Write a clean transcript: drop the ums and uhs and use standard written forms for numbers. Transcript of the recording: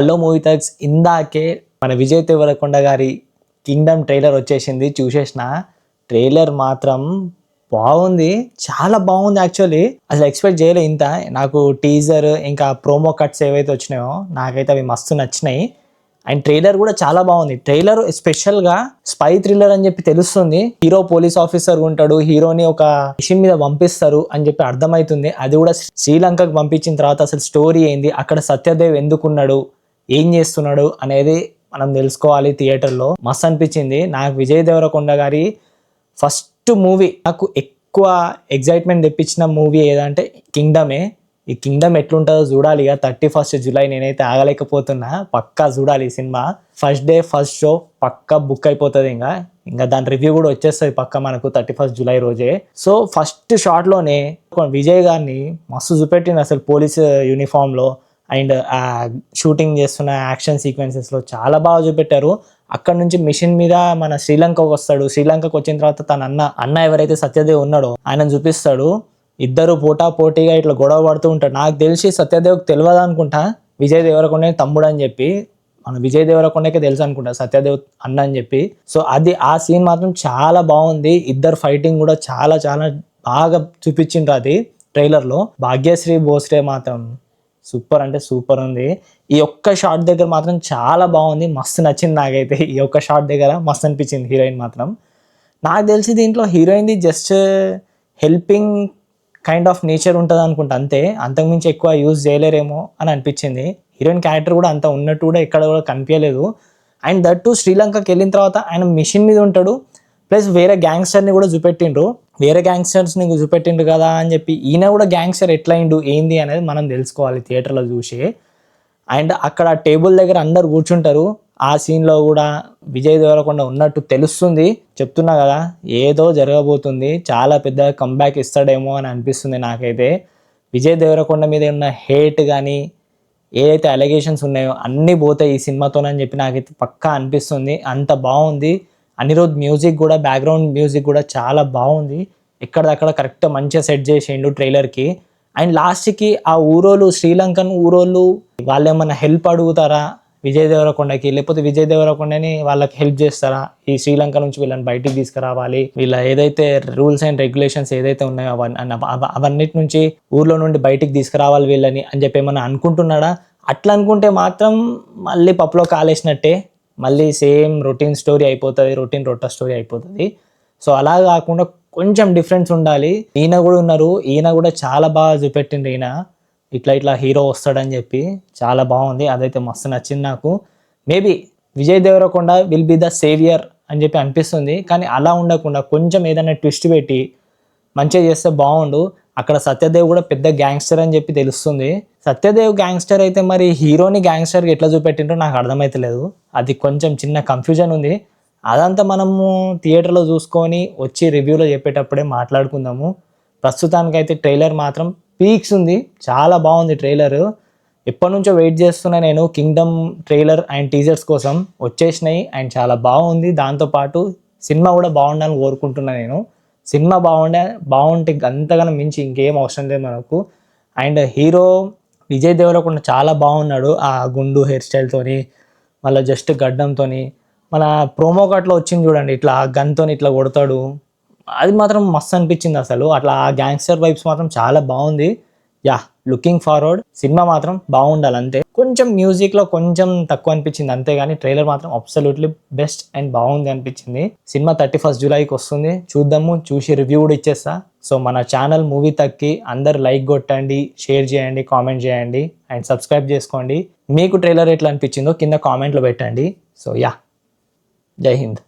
Hello movie talks ఇందాకే మన విజయ్ దేవరకొండ గారి కింగ్డమ్ ట్రైలర్ వచ్చేసింది. చూసేసిన ట్రైలర్ మాత్రం బాగుంది, చాలా బాగుంది. యాక్చువల్లీ అసలు ఎక్స్పెక్ట్ చేయలే ఇంత. నాకు టీజర్ ఇంకా ప్రోమో కట్స్ ఏవైతే వచ్చినాయో నాకైతే అవి మస్తు నచ్చినాయి. అండ్ ట్రైలర్ కూడా చాలా బాగుంది. ట్రైలర్ స్పెషల్గా స్పై థ్రిల్లర్ అని చెప్పి తెలుస్తుంది. హీరో పోలీస్ ఆఫీసర్ ఉంటాడు, హీరోని ఒక మిషన్ మీద పంపిస్తారు అని చెప్పి అర్థమవుతుంది. అది కూడా శ్రీలంకకు పంపించిన తర్వాత అసలు స్టోరీ ఏంది, అక్కడ సత్యదేవ్ ఎందుకున్నాడు, ఏం చేస్తున్నాడు అనేది మనం తెలుసుకోవాలి. థియేటర్లో మస్తు అనిపించింది నాకు. విజయ్ దేవరకొండ గారి ఫస్ట్ మూవీ నాకు ఎక్కువ ఎగ్జైట్మెంట్ తెప్పించిన మూవీ ఏదంటే కింగ్డమే. ఈ కింగ్డమ్ ఎట్లుంటుందో చూడాలి. ఇక 31 జూలై నేనైతే ఆగలేకపోతున్నా, పక్కా చూడాలి ఈ సినిమా. ఫస్ట్ డే ఫస్ట్ షో పక్కా బుక్ అయిపోతుంది. ఇంకా దాని రివ్యూ కూడా వచ్చేస్తుంది పక్కా మనకు 31 జూలై రోజే. సో ఫస్ట్ షాట్లోనే విజయ్ గారిని మస్తు చూపెట్టింది అసలు పోలీస్ యూనిఫామ్లో. అండ్ ఆ షూటింగ్ చేస్తున్న యాక్షన్ సీక్వెన్సెస్లో చాలా బాగా చూపెట్టారు. అక్కడ నుంచి మిషన్ మీద మన శ్రీలంకకు వస్తాడు. శ్రీలంకకు వచ్చిన తర్వాత తన అన్న ఎవరైతే సత్యదేవ్ ఉన్నాడో ఆయన చూపిస్తాడు. ఇద్దరు పోటాపోటీగా ఇట్లా గొడవ పడుతూ ఉంటాడు. నాకు తెలిసి సత్యదేవ్కి తెలియదు అనుకుంటా విజయ్ దేవరకొండ తమ్ముడు అని చెప్పి. మన విజయ్ దేవరకొండకే తెలుసు అనుకుంటా సత్యదేవ్ అన్న అని చెప్పి. సో అది ఆ సీన్ మాత్రం చాలా బాగుంది. ఇద్దరు ఫైటింగ్ కూడా చాలా చాలా బాగా చూపించిండ్రు అది ట్రైలర్లో. భాగ్యశ్రీ భోస్లే మాత్రం సూపర్ అంటే సూపర్ ఉంది. ఈ ఒక్క షాట్ దగ్గర మాత్రం చాలా బాగుంది, మస్తు నచ్చింది నాకైతే. ఈ ఒక్క షాట్ దగ్గర మస్తు అనిపించింది హీరోయిన్ మాత్రం. నాకు తెలిసి దీంట్లో హీరోయిన్ది just helping kind of nature ఉంటుంది అనుకుంటా అంతే, అంతకుమించి ఎక్కువ యూజ్ చేయలేరేమో అని అనిపించింది. హీరోయిన్ క్యారెక్టర్ కూడా అంత ఉన్నట్టు కూడా ఎక్కడ కూడా కనిపించలేదు. అండ్ దట్ టు శ్రీలంకకి వెళ్ళిన తర్వాత ఆయన మిషన్ మీద ఉంటాడు, ప్లస్ వేరే గ్యాంగ్స్టర్ని కూడా చూపెట్టిండ్రు. వేరే గ్యాంగ్స్టర్స్ని చూపెట్టిండ్రు కదా అని చెప్పి ఈయన కూడా గ్యాంగ్స్టర్ ఎట్లయిండు ఏంది అనేది మనం తెలుసుకోవాలి థియేటర్లో చూసి. అండ్ అక్కడ టేబుల్ దగ్గర అందరు కూర్చుంటారు. ఆ సీన్లో కూడా విజయ్ దేవరకొండ ఉన్నట్టు తెలుస్తుంది. చెప్తున్నా కదా ఏదో జరగబోతుంది, చాలా పెద్ద కంబ్యాక్ ఇస్తాడేమో అని అనిపిస్తుంది నాకైతే. విజయ్ దేవరకొండ మీద ఉన్న హేట్ కానీ ఏదైతే అలిగేషన్స్ ఉన్నాయో అన్నీ పోతాయి ఈ సినిమాతోనని చెప్పి నాకైతే పక్కా అనిపిస్తుంది. అంత బాగుంది. అనిరుద్ మ్యూజిక్ కూడా, బ్యాక్గ్రౌండ్ మ్యూజిక్ కూడా చాలా బాగుంది. ఎక్కడదక్కడ కరెక్ట్ మంచిగా సెట్ చేసిండు ట్రైలర్కి. అండ్ లాస్ట్కి ఆ ఊరోళ్ళు, శ్రీలంకన్ ఊరోళ్ళు వాళ్ళు ఏమన్నా హెల్ప్ అడుగుతారా విజయ్ దేవరకొండకి, లేకపోతే విజయ్ దేవరకొండని వాళ్ళకి హెల్ప్ చేస్తారా, ఈ శ్రీలంక నుంచి వీళ్ళని బయటికి తీసుకురావాలి, వీళ్ళ ఏదైతే రూల్స్ అండ్ రెగ్యులేషన్స్ ఏదైతే ఉన్నాయో అవన్నిటి నుంచి ఊర్లో నుండి బయటికి తీసుకురావాలి వీళ్ళని అని చెప్పి ఏమన్నా అనుకుంటున్నాడా? అట్లా అనుకుంటే మాత్రం మళ్ళీ పప్పులో కాలేసినట్టే, మళ్ళీ సేమ్ రొటీన్ స్టోరీ అయిపోతుంది, రొట్టా స్టోరీ అయిపోతుంది. సో అలా కాకుండా కొంచెం డిఫరెన్స్ ఉండాలి. ఈయన కూడా ఉన్నారు, ఈయన కూడా చాలా బాగా చూపెట్టిండ్రు. ఈయన ఇట్లా హీరో వస్తాడని చెప్పి చాలా బాగుంది. అదైతే మస్తు నచ్చింది నాకు. Maybe Vijay Deverakonda will be the saviour అని చెప్పి అనిపిస్తుంది, కానీ అలా ఉండకుండా కొంచెం ఏదైనా ట్విస్ట్ పెట్టి మంచిగా చేస్తే బాగుండు. అక్కడ సత్యదేవ్ కూడా పెద్ద గ్యాంగ్స్టర్ అని చెప్పి తెలుస్తుంది. సత్యదేవ్ గ్యాంగ్స్టర్ అయితే మరి హీరోని గ్యాంగ్స్టర్కి ఎట్లా చూపెట్టిండ్రో నాకు అర్థమైతలేదు. అది కొంచెం చిన్న కన్ఫ్యూజన్ ఉంది. అదంతా మనము థియేటర్లో చూసుకొని వచ్చి రివ్యూలో చెప్పేటప్పుడే మాట్లాడుకుందాము. ప్రస్తుతానికైతే ట్రైలర్ మాత్రం పీక్స్ ఉంది, చాలా బాగుంది ట్రైలర్. ఎప్పటి నుంచో వెయిట్ చేస్తున్నా నేను కింగ్డమ్ ట్రైలర్ అండ్ టీజర్స్ కోసం. వచ్చేసినాయి అండ్ చాలా బాగుంది. దాంతోపాటు సినిమా కూడా బాగుండాలని కోరుకుంటున్నా నేను. సినిమా బాగుంటే అంతగానో మించి ఇంకేం అవసరం లేదు మనకు. అండ్ హీరో విజయ్ దేవరకొండ చాలా బాగున్నాడు. ఆ గుండు హెయిర్ స్టైల్తోని, మళ్ళీ జస్ట్ గడ్డంతోని. మన ప్రోమో కట్లో వచ్చింది చూడండి, ఇట్లా గన్తో ఇట్లా కొడతాడు, అది మాత్రం మస్తు అనిపించింది అసలు. అట్లా ఆ గ్యాంగ్స్టర్ వైబ్స్ మాత్రం చాలా బాగుంది. Yeah, looking forward. సినిమా మాత్రం బాగుండాలి అంతే. కొంచెం మ్యూజిక్లో కొంచెం తక్కువ అనిపించింది అంతేగాని ట్రైలర్ మాత్రం అబ్సల్యూట్లీ బెస్ట్ అండ్ బాగుంది అనిపించింది. సినిమా 31 జూలైకి వస్తుంది, చూద్దాము. చూసి రివ్యూ కూడా ఇచ్చేస్తా. సో మన ఛానల్ మూవీ తక్కి అందరు లైక్ కొట్టండి, షేర్ చేయండి, కామెంట్ చేయండి అండ్ సబ్స్క్రైబ్ చేసుకోండి. మీకు ట్రైలర్ ఎట్లా అనిపించిందో కింద కామెంట్లో పెట్టండి. సో యా, జై హింద్.